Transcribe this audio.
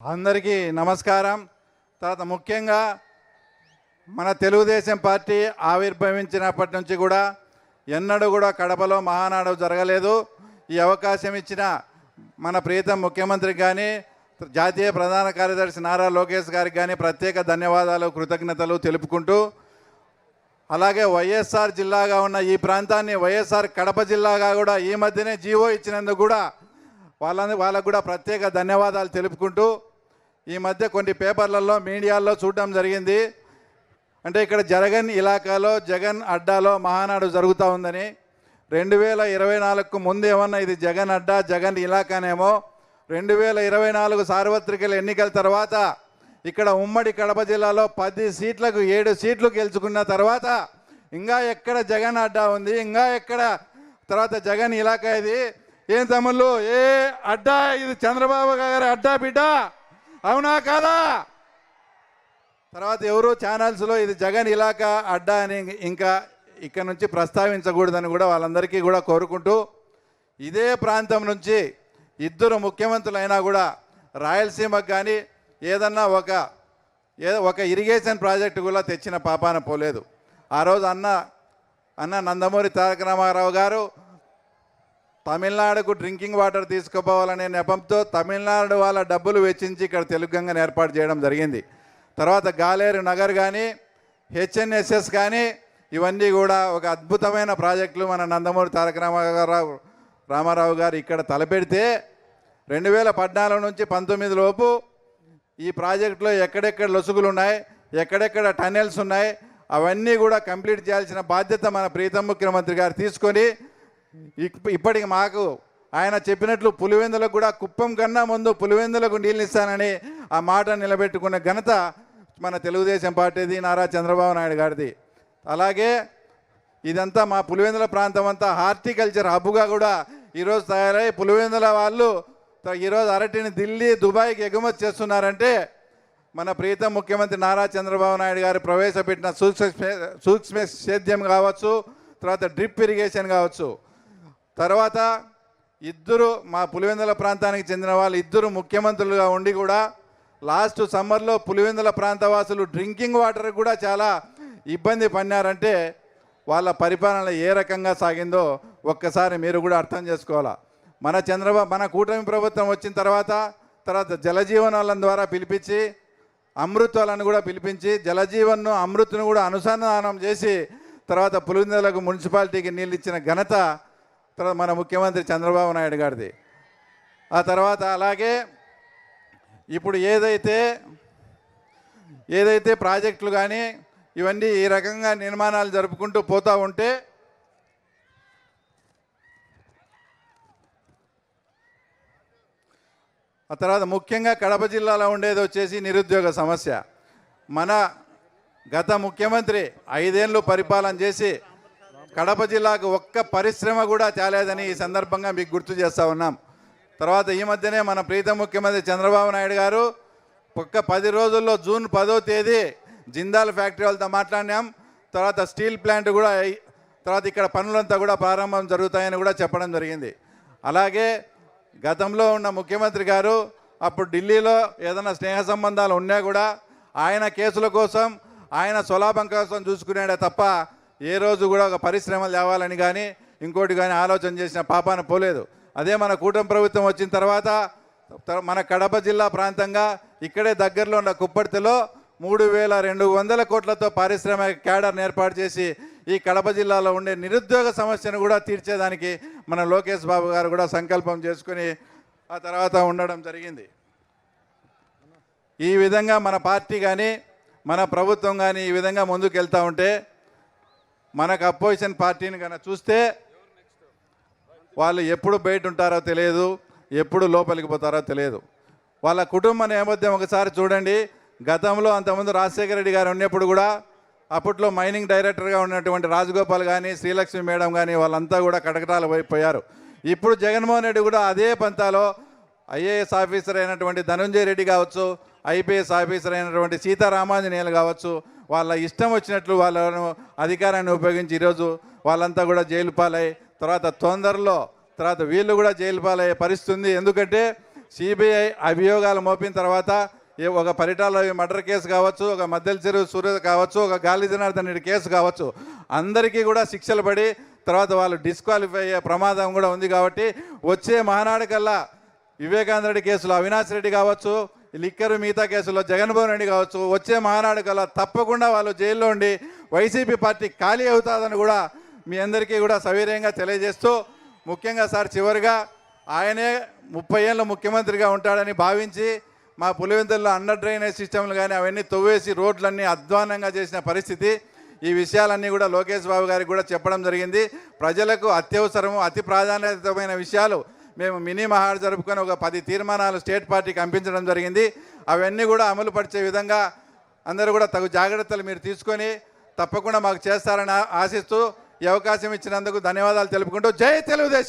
అందరికీ నమస్కారం. తర్వాత ముఖ్యంగా మన తెలుగుదేశం పార్టీ ఆవిర్భవించినప్పటి నుంచి కూడా ఎన్నడూ కూడా కడపలో మహానాడు జరగలేదు. ఈ అవకాశం ఇచ్చిన మన ప్రీతం ముఖ్యమంత్రికి కానీ జాతీయ ప్రధాన కార్యదర్శి నారా లోకేష్ గారికి కానీ ప్రత్యేక ధన్యవాదాలు, కృతజ్ఞతలు తెలుపుకుంటూ, అలాగే వైఎస్ఆర్ జిల్లాగా ఉన్న ఈ ప్రాంతాన్ని వైఎస్ఆర్ కడప జిల్లాగా కూడా ఈ మధ్యనే జీవో ఇచ్చినందుకు కూడా వాళ్ళకు కూడా ప్రత్యేక ధన్యవాదాలు తెలుపుకుంటూ, ఈ మధ్య కొన్ని పేపర్లలో మీడియాల్లో చూడడం జరిగింది. అంటే ఇక్కడ జగన్ ఇలాకాలో జగన్ అడ్డాలో మహానాడు జరుగుతూ ఉందని. 2024కు ముందు ఏమన్నా ఇది జగన్ అడ్డా జగన్ ఇలాకానేమో. 2024 సార్వత్రిక ఎన్నికల తర్వాత ఇక్కడ ఉమ్మడి కడప జిల్లాలో 10 సీట్లకు 7 సీట్లు గెలుచుకున్న తర్వాత ఇంకా ఎక్కడ జగన్ అడ్డా ఉంది, ఇంకా ఎక్కడ తర్వాత జగన్ ఇలాకా ఇది ఏం తమ్ముళ్ళు, ఏ అడ్డా ఇది? చంద్రబాబు గారి అడ్డా బిడ్డ, అవునా కాదా? తర్వాత ఎవరు ఛానల్స్లో ఇది జగన్ ఇలాకా అడ్డా అని ఇంకా ఇక్కడ నుంచి ప్రస్తావించకూడదని కూడా వాళ్ళందరికీ కూడా కోరుకుంటూ, ఇదే ప్రాంతం నుంచి ఇద్దరు ముఖ్యమంత్రులైనా కూడా రాయలసీమకు కానీ ఏదన్నా ఒక ఇరిగేషన్ ప్రాజెక్టు కూడా తెచ్చిన పాపాన పోలేదు. ఆ రోజు అన్న నందమూరి తారక రామారావు గారు తమిళనాడుకు డ్రింకింగ్ వాటర్ తీసుకుపోవాలనే నెపంతో తమిళనాడు వాళ్ళ డబ్బులు వెచ్చించి ఇక్కడ తెలుగు గంగను ఏర్పాటు చేయడం జరిగింది. తర్వాత గాలేరు నగర్ కానీ హెచ్ఎన్ఎస్ఎస్ కానీ ఇవన్నీ కూడా ఒక అద్భుతమైన ప్రాజెక్టులు మన నందమూరి తారక రామారావు గారు ఇక్కడ తలపెడితే 2014 నుంచి 19 లోపు ఈ ప్రాజెక్టులో ఎక్కడెక్కడ లొసుగులు ఉన్నాయి, ఎక్కడెక్కడ టన్నెల్స్ ఉన్నాయి, అవన్నీ కూడా కంప్లీట్ చేయాల్సిన బాధ్యత మన ప్రీతం ముఖ్యమంత్రి గారు తీసుకొని ఇప్పటికి మాకు ఆయన చెప్పినట్లు పులివెందులకు కూడా కుప్పం కన్నా ముందు పులివెందులకు నీళ్ళు ఇస్తానని ఆ మాట నిలబెట్టుకున్న ఘనత మన తెలుగుదేశం పార్టీది, నారా చంద్రబాబు నాయుడు గారిది. అలాగే ఇదంతా మా పులివెందుల ప్రాంతం అంతా హార్టికల్చర్ హబ్గా కూడా ఈరోజు తయారై పులివెందుల వాళ్ళు ఈరోజు అరటిని ఢిల్లీ, దుబాయ్కి ఎగుమతి చేస్తున్నారంటే మన ప్రీతం ముఖ్యమంత్రి నారా చంద్రబాబు నాయుడు గారు ప్రవేశపెట్టిన సూక్ష్మ సేద్యం కావచ్చు, తర్వాత డ్రిప్ ఇరిగేషన్ కావచ్చు. తర్వాత ఇద్దరు మా పులివెందుల ప్రాంతానికి చెందిన వాళ్ళు ఇద్దరు ముఖ్యమంత్రులుగా ఉండి కూడా లాస్ట్ సమ్మర్లో పులివెందుల ప్రాంతవాసులు డ్రింకింగ్ వాటర్ కూడా చాలా ఇబ్బంది పడినారంటే వాళ్ళ పరిపాలన ఏ రకంగా సాగిందో ఒక్కసారి మీరు కూడా అర్థం చేసుకోవాలా. మన కూటమి ప్రభుత్వం వచ్చిన తర్వాత జలజీవనాలను ద్వారా పిలిపించి అమృతాలను కూడా పిలిపించి జలజీవన్ను అమృత్ను కూడా అనుసంధానం చేసి తర్వాత పులివెందులకు మున్సిపాలిటీకి నీళ్ళు ఇచ్చిన ఘనత తర్వాత మన ముఖ్యమంత్రి చంద్రబాబు నాయుడు గారిది. ఆ తర్వాత అలాగే ఇప్పుడు ఏదైతే ప్రాజెక్టులు కానీ ఇవన్నీ ఈ రకంగా నిర్మాణాలు జరుపుకుంటూ పోతూ ఉంటే ఆ తర్వాత ముఖ్యంగా కడప జిల్లాలో ఉండేది వచ్చేసి నిరుద్యోగ సమస్య. మన గత ముఖ్యమంత్రి 5 ఏళ్ళు పరిపాలన చేసి కడప జిల్లాకు ఒక్క పరిశ్రమ కూడా తేలేదని ఈ సందర్భంగా మీకు గుర్తు చేస్తూ ఉన్నాం. తర్వాత ఈ మధ్యనే మన ప్రీతం ముఖ్యమంత్రి చంద్రబాబు నాయుడు గారు ఒక్క 10 రోజుల్లో జూన్ 10వ తేదీ జిందాల్ ఫ్యాక్టరీ వాళ్ళతో మాట్లాడినాం. తర్వాత స్టీల్ ప్లాంట్ కూడా తర్వాత ఇక్కడ పనులంతా కూడా ప్రారంభం జరుగుతాయని కూడా చెప్పడం జరిగింది. అలాగే గతంలో ఉన్న ముఖ్యమంత్రి గారు అప్పుడు ఢిల్లీలో ఏదైనా స్నేహ సంబంధాలు ఉన్నా కూడా ఆయన కేసుల కోసం ఆయన స్వలాభం కోసం చూసుకునేడే తప్ప ఏ రోజు కూడా ఒక పరిశ్రమలు తేవాలని కానీ ఇంకోటి కానీ ఆలోచన చేసిన పాపాన పోలేదు. అదే మన కూటమి ప్రభుత్వం వచ్చిన తర్వాత మన కడప జిల్లా ప్రాంతంగా ఇక్కడే దగ్గరలో ఉన్న కుప్పర్తిలో 3200 కోట్లతో పారిశ్రామిక క్యాడర్ని ఏర్పాటు చేసి ఈ కడప జిల్లాలో ఉండే నిరుద్యోగ సమస్యను కూడా తీర్చేదానికి మన లోకేష్ బాబు గారు కూడా సంకల్పం చేసుకుని ఆ తర్వాత ఉండడం జరిగింది. ఈ విధంగా మన పార్టీ కానీ మన ప్రభుత్వం కానీ ఈ విధంగా ముందుకు వెళ్తూ ఉంటే మనకు అపోజిషన్ పార్టీని కనుక చూస్తే వాళ్ళు ఎప్పుడు బయట ఉంటారో తెలియదు, ఎప్పుడు లోపలికి పోతారో తెలియదు. వాళ్ళ కుటుంబ నేపథ్యం ఒకసారి చూడండి. గతంలో అంతకుముందు రాజశేఖర రెడ్డి గారు ఉన్నప్పుడు కూడా అప్పట్లో మైనింగ్ డైరెక్టర్గా ఉన్నటువంటి రాజగోపాల్ కానీ శ్రీలక్ష్మి మేడం కానీ వాళ్ళంతా కూడా కటకటాలు పోయారు. ఇప్పుడు జగన్మోహన్ రెడ్డి కూడా అదే పంతాలో ఐఏఎస్ ఆఫీసర్ అయినటువంటి ధనంజయ రెడ్డి కావచ్చు, ఐపీఎస్ ఆఫీసర్ అయినటువంటి సీతారామాంజనేయులు కావచ్చు, వాళ్ళ ఇష్టం వచ్చినట్లు వాళ్ళను అధికారాన్ని ఉపయోగించి ఈరోజు వాళ్ళంతా కూడా జైలు పాలై తర్వాత తొందరలో తర్వాత వీళ్ళు కూడా జైలు పాలయ్యే పరిస్థితి ఉంది. ఎందుకంటే సిబిఐ అభియోగాలు మోపిన తర్వాత ఒక పరిటాల మర్డర్ కేసు కావచ్చు, ఒక మద్దెల చెరువు సూర్య కావచ్చు, ఒక గాలి జనార్దన్ రెడ్డి కేసు కావచ్చు, అందరికీ కూడా శిక్షలు పడి తర్వాత వాళ్ళు డిస్క్వాలిఫై అయ్యే ప్రమాదం కూడా ఉంది. కాబట్టి వచ్చే మహానాడు కల్లా వివేకానంద రెడ్డి కేసులో అవినాష్ రెడ్డి కావచ్చు, లిక్కరు మిగతా కేసులో జగన్మోహన్ రెడ్డి కావచ్చు, వచ్చే మహానాడు కల్లా తప్పకుండా వాళ్ళు జైల్లో ఉండి వైసీపీ పార్టీ ఖాళీ అవుతుందని కూడా మీ అందరికీ కూడా సవినయంగా తెలియజేస్తూ, ముఖ్యంగా సార్ చివరిగా ఆయనే 30 ఏళ్ళు ముఖ్యమంత్రిగా ఉంటాడని భావించి మా పులివెందుల్లో అండర్ డ్రైనేజ్ సిస్టమ్లు కానీ అవన్నీ తవ్వేసి రోడ్లన్నీ అధ్వానంగా చేసిన పరిస్థితి. ఈ విషయాలన్నీ కూడా లోకేష్ బాబు గారికి కూడా చెప్పడం జరిగింది. ప్రజలకు అత్యవసరము అతి ప్రాధాన్యతమైన విషయాలు మేము మినీ మహాడ్ జరుపుకొని ఒక 10 తీర్మానాలు స్టేట్ పార్టీకి పంపించడం జరిగింది. అవన్నీ కూడా అమలు పరిచే విధంగా అందరూ కూడా తగు జాగ్రత్తలు మీరు తీసుకొని తప్పకుండా మాకు చేస్తారని ఆశిస్తూ ఈ అవకాశం ఇచ్చినందుకు ధన్యవాదాలు తెలుపుకుంటూ జై తెలుగుదేశం.